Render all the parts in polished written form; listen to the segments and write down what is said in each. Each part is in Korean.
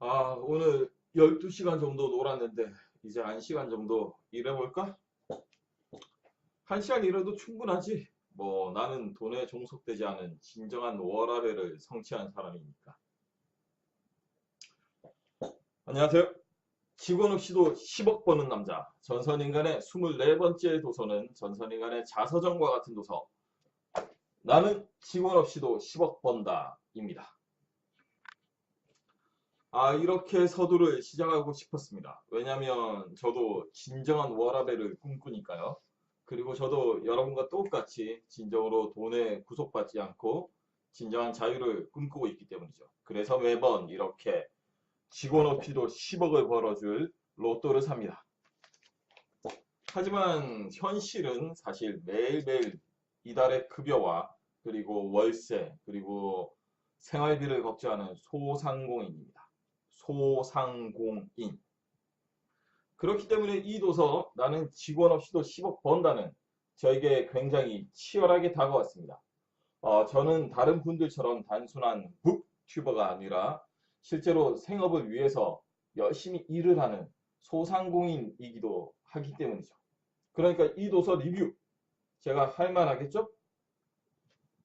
오늘 12시간 정도 놀았는데, 이제 1시간 정도 일해볼까? 1시간 일해도 충분하지. 뭐, 나는 돈에 종속되지 않은 진정한 워라밸을 성취한 사람이니까. 안녕하세요. 직원 없이도 10억 버는 남자. 전선인간의 24번째 도서는 전선인간의 자서전과 같은 도서. 나는 직원 없이도 10억 번다. 입니다. 이렇게 서두를 시작하고 싶었습니다. 왜냐면 저도 진정한 워라밸을 꿈꾸니까요. 그리고 저도 여러분과 똑같이 진정으로 돈에 구속받지 않고 진정한 자유를 꿈꾸고 있기 때문이죠. 그래서 매번 이렇게 직원 없이도 10억을 벌어줄 로또를 삽니다. 하지만 현실은 사실 매일매일 이달의 급여와 그리고 월세 그리고 생활비를 걱정하는 소상공인입니다. 소상공인. 그렇기 때문에 이 도서 나는 직원 없이도 10억 번다는 저에게 굉장히 치열하게 다가왔습니다. 저는 다른 분들처럼 단순한 북튜버가 아니라 실제로 생업을 위해서 열심히 일을 하는 소상공인이기도 하기 때문이죠. 그러니까 이 도서 리뷰 제가 할 만하겠죠?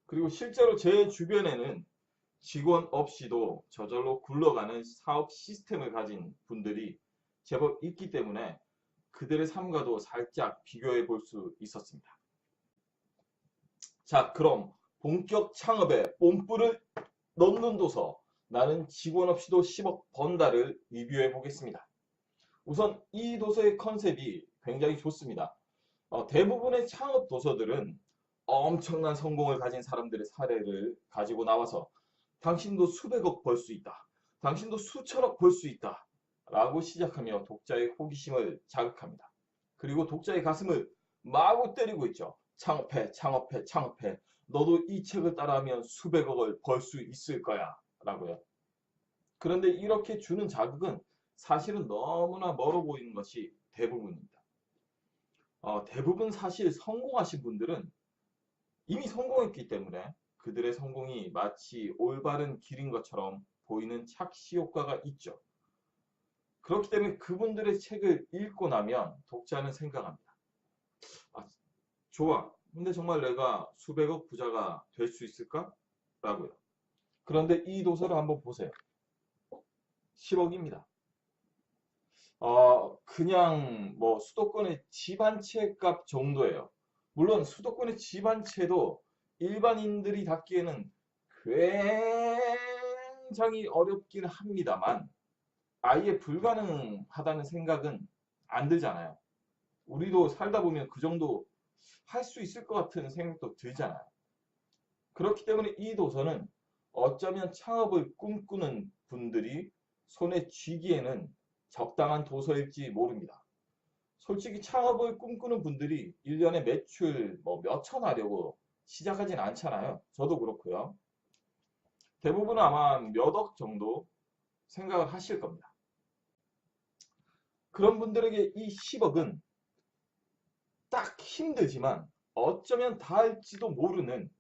그리고 실제로 제 주변에는 직원 없이도 저절로 굴러가는 사업 시스템을 가진 분들이 제법 있기 때문에 그들의 삶과도 살짝 비교해 볼 수 있었습니다. 자, 그럼 본격 창업에 뽐뿌를 넣는 도서 나는 직원 없이도 10억 번다를 리뷰해 보겠습니다. 우선 이 도서의 컨셉이 굉장히 좋습니다. 대부분의 창업 도서들은 엄청난 성공을 가진 사람들의 사례를 가지고 나와서 당신도 수백억 벌 수 있다. 당신도 수천억 벌 수 있다. 라고 시작하며 독자의 호기심을 자극합니다. 그리고 독자의 가슴을 마구 때리고 있죠. 창업해, 창업해, 창업해. 너도 이 책을 따라하면 수백억을 벌 수 있을 거야. 라고요. 그런데 이렇게 주는 자극은 사실은 너무나 멀어 보이는 것이 대부분입니다. 대부분 사실 성공하신 분들은 이미 성공했기 때문에 그들의 성공이 마치 올바른 길인 것처럼 보이는 착시 효과가 있죠. 그렇기 때문에 그분들의 책을 읽고 나면 독자는 생각합니다. 아, 좋아. 근데 정말 내가 수백억 부자가 될 수 있을까? 라고요. 그런데 이 도서를 한번 보세요. 10억입니다. 그냥 뭐 수도권의 집 한 채 값 정도예요. 물론 수도권의 집 한 채도 일반인들이 갖기에는 굉장히 어렵긴 합니다만 아예 불가능하다는 생각은 안 들잖아요. 우리도 살다 보면 그 정도 할 수 있을 것 같은 생각도 들잖아요. 그렇기 때문에 이 도서는 어쩌면 창업을 꿈꾸는 분들이 손에 쥐기에는 적당한 도서일지 모릅니다. 솔직히 창업을 꿈꾸는 분들이 1년에 매출 뭐 몇천 하려고 시작하진 않잖아요. 저도 그렇고요. 대부분은 아마 몇 억 정도 생각을 하실 겁니다. 그런 분들에게 이 10억은 딱 힘들지만 어쩌면 닿을지도 모르는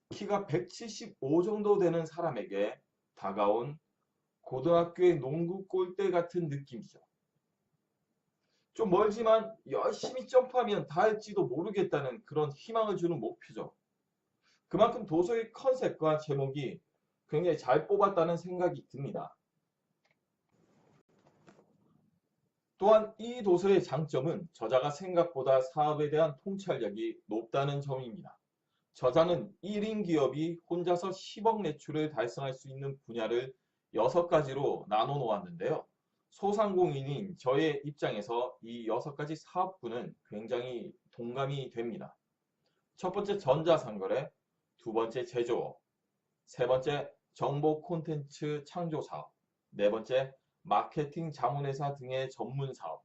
키가 175 정도 되는 사람에게 다가온 고등학교의 농구 골대 같은 느낌이죠. 좀 멀지만 열심히 점프하면 닿을지도 모르겠다는 그런 희망을 주는 목표죠. 그만큼 도서의 컨셉과 제목이 굉장히 잘 뽑았다는 생각이 듭니다. 또한 이 도서의 장점은 저자가 생각보다 사업에 대한 통찰력이 높다는 점입니다. 저자는 1인 기업이 혼자서 10억 매출을 달성할 수 있는 분야를 6가지로 나눠 놓았는데요. 소상공인인 저의 입장에서 이 6가지 사업군은 굉장히 동감이 됩니다. 첫 번째 전자상거래, 두 번째 제조업, 세 번째 정보 콘텐츠 창조 사업, 네 번째 마케팅 자문회사 등의 전문 사업,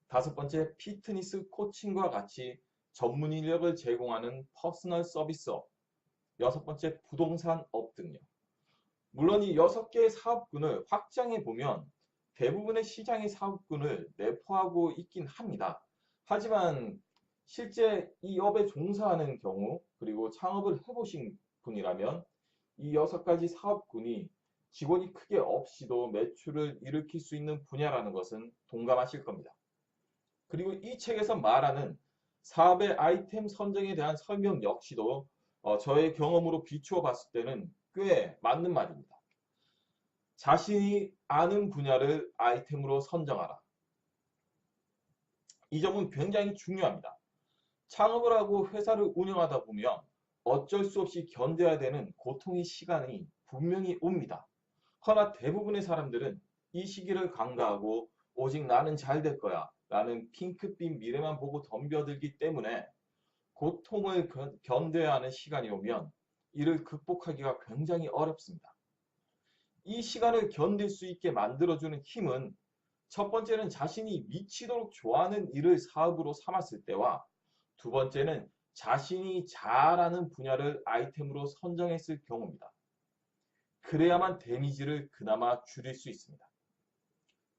다섯 번째 피트니스 코칭과 같이 전문 인력을 제공하는 퍼스널 서비스업, 여섯 번째 부동산업 등요. 물론 이 6개의 사업군을 확장해 보면 대부분의 시장의 사업군을 내포하고 있긴 합니다. 하지만 실제 이 업에 종사하는 경우 그리고 창업을 해보신 분이라면 이 6가지 사업군이 직원이 크게 없이도 매출을 일으킬 수 있는 분야라는 것은 동감하실 겁니다. 그리고 이 책에서 말하는 사업의 아이템 선정에 대한 설명 역시도 저의 경험으로 비추어 봤을 때는 꽤 맞는 말입니다. 자신이 아는 분야를 아이템으로 선정하라. 이 점은 굉장히 중요합니다. 창업을 하고 회사를 운영하다 보면 어쩔 수 없이 견뎌야 되는 고통의 시간이 분명히 옵니다. 허나 대부분의 사람들은 이 시기를 간과하고 오직 나는 잘 될 거야 라는 핑크빛 미래만 보고 덤벼들기 때문에 고통을 견뎌야 하는 시간이 오면 이를 극복하기가 굉장히 어렵습니다. 이 시간을 견딜 수 있게 만들어주는 힘은 첫 번째는 자신이 미치도록 좋아하는 일을 사업으로 삼았을 때와 두 번째는 자신이 잘하는 분야를 아이템으로 선정했을 경우입니다. 그래야만 데미지를 그나마 줄일 수 있습니다.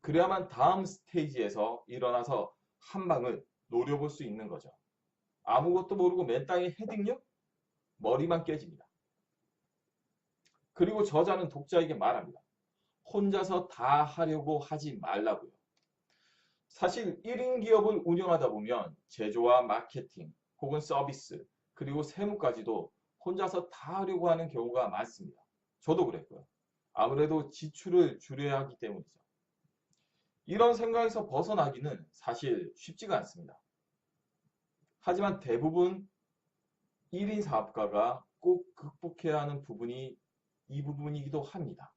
그래야만 다음 스테이지에서 일어나서 한 방을 노려볼 수 있는 거죠. 아무것도 모르고 맨 땅에 헤딩력? 머리만 깨집니다. 그리고 저자는 독자에게 말합니다. 혼자서 다 하려고 하지 말라고요. 사실 1인 기업을 운영하다 보면 제조와 마케팅 혹은 서비스 그리고 세무까지도 혼자서 다 하려고 하는 경우가 많습니다. 저도 그랬고요. 아무래도 지출을 줄여야 하기 때문이죠. 이런 생각에서 벗어나기는 사실 쉽지가 않습니다. 하지만 대부분 1인 사업가가 꼭 극복해야 하는 부분이 이 부분이기도 합니다.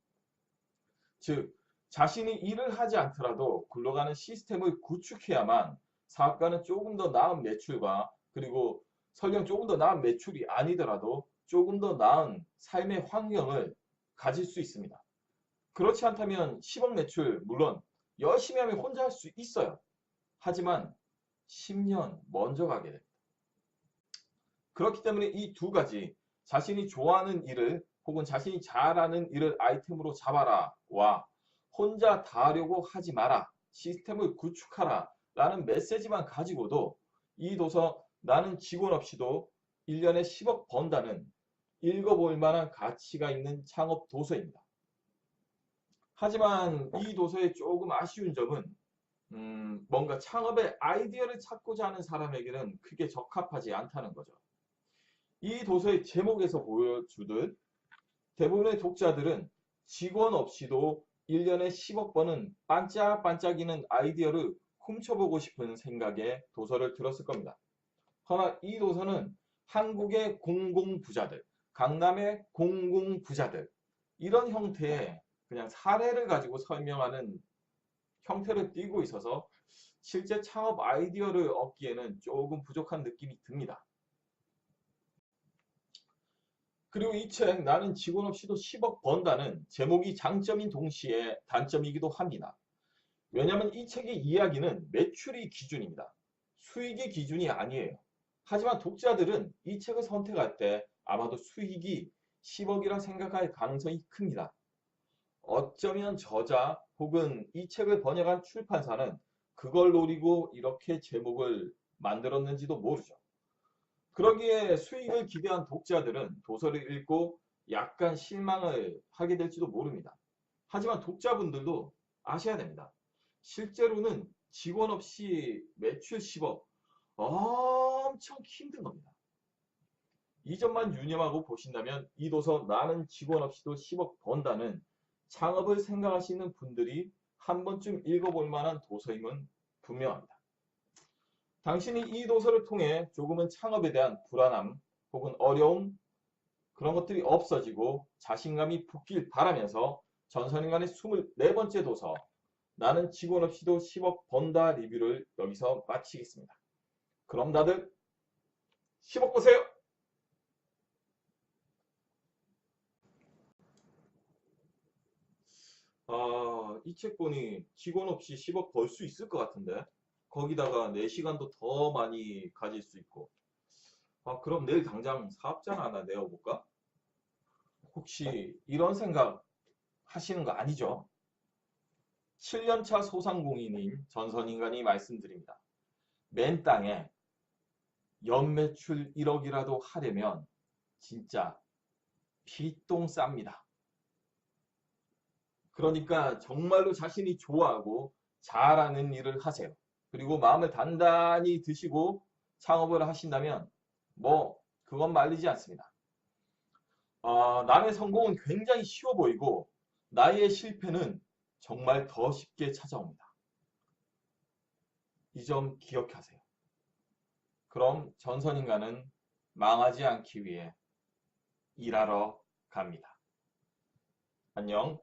즉, 자신이 일을 하지 않더라도 굴러가는 시스템을 구축해야만 사업가는 조금 더 나은 매출과 그리고 설령 조금 더 나은 매출이 아니더라도 조금 더 나은 삶의 환경을 가질 수 있습니다. 그렇지 않다면 10억 매출 물론 열심히 하면 혼자 할 수 있어요. 하지만 10년 먼저 가게 됩니다. 그렇기 때문에 이 두 가지 자신이 좋아하는 일을 혹은 자신이 잘하는 일을 아이템으로 잡아라와 혼자 다 하려고 하지 마라 시스템을 구축하라 라는 메시지만 가지고도 이 도서 나는 직원 없이도 1년에 10억 번다는 읽어볼 만한 가치가 있는 창업 도서입니다. 하지만 이 도서의 조금 아쉬운 점은 뭔가 창업의 아이디어를 찾고자 하는 사람에게는 크게 적합하지 않다는 거죠. 이 도서의 제목에서 보여주듯 대부분의 독자들은 직원 없이도 1년에 10억 번은 반짝반짝이는 아이디어를 훔쳐보고 싶은 생각에 도서를 들었을 겁니다. 허나 이 도서는 한국의 공공부자들, 강남의 공공부자들 이런 형태의 그냥 사례를 가지고 설명하는 형태를 띠고 있어서 실제 창업 아이디어를 얻기에는 조금 부족한 느낌이 듭니다. 그리고 이 책 나는 직원 없이도 10억 번다는 제목이 장점인 동시에 단점이기도 합니다. 왜냐하면 이 책의 이야기는 매출이 기준입니다. 수익이 기준이 아니에요. 하지만 독자들은 이 책을 선택할 때 아마도 수익이 10억이라 생각할 가능성이 큽니다. 어쩌면 저자 혹은 이 책을 번역한 출판사는 그걸 노리고 이렇게 제목을 만들었는지도 모르죠. 그러기에 수익을 기대한 독자들은 도서를 읽고 약간 실망을 하게 될지도 모릅니다. 하지만 독자분들도 아셔야 됩니다. 실제로는 직원 없이 매출 10억 엄청 힘든 겁니다. 이 점만 유념하고 보신다면 이 도서 나는 직원 없이도 10억 번다는 창업을 생각하시는 분들이 한 번쯤 읽어볼 만한 도서임은 분명합니다. 당신이 이 도서를 통해 조금은 창업에 대한 불안함 혹은 어려움 그런 것들이 없어지고 자신감이 붙길 바라면서 전선인간의 24번째 도서 나는 직원 없이도 10억 번다 리뷰를 여기서 마치겠습니다. 그럼 다들 10억 보세요! 이 책 보니 직원 없이 10억 벌 수 있을 것 같은데 거기다가 내 시간도 더 많이 가질 수 있고 그럼 내일 당장 사업장 하나 내어볼까? 혹시 이런 생각 하시는 거 아니죠? 7년차 소상공인인 전선인간이 말씀드립니다. 맨 땅에 연매출 1억이라도 하려면 진짜 피똥 쌉니다. 그러니까 정말로 자신이 좋아하고 잘하는 일을 하세요. 그리고 마음을 단단히 드시고 창업을 하신다면 그건 말리지 않습니다. 남의 성공은 굉장히 쉬워 보이고 나의 실패는 정말 더 쉽게 찾아옵니다. 이 점 기억하세요. 그럼 전선인간은 망하지 않기 위해 일하러 갑니다. 안녕.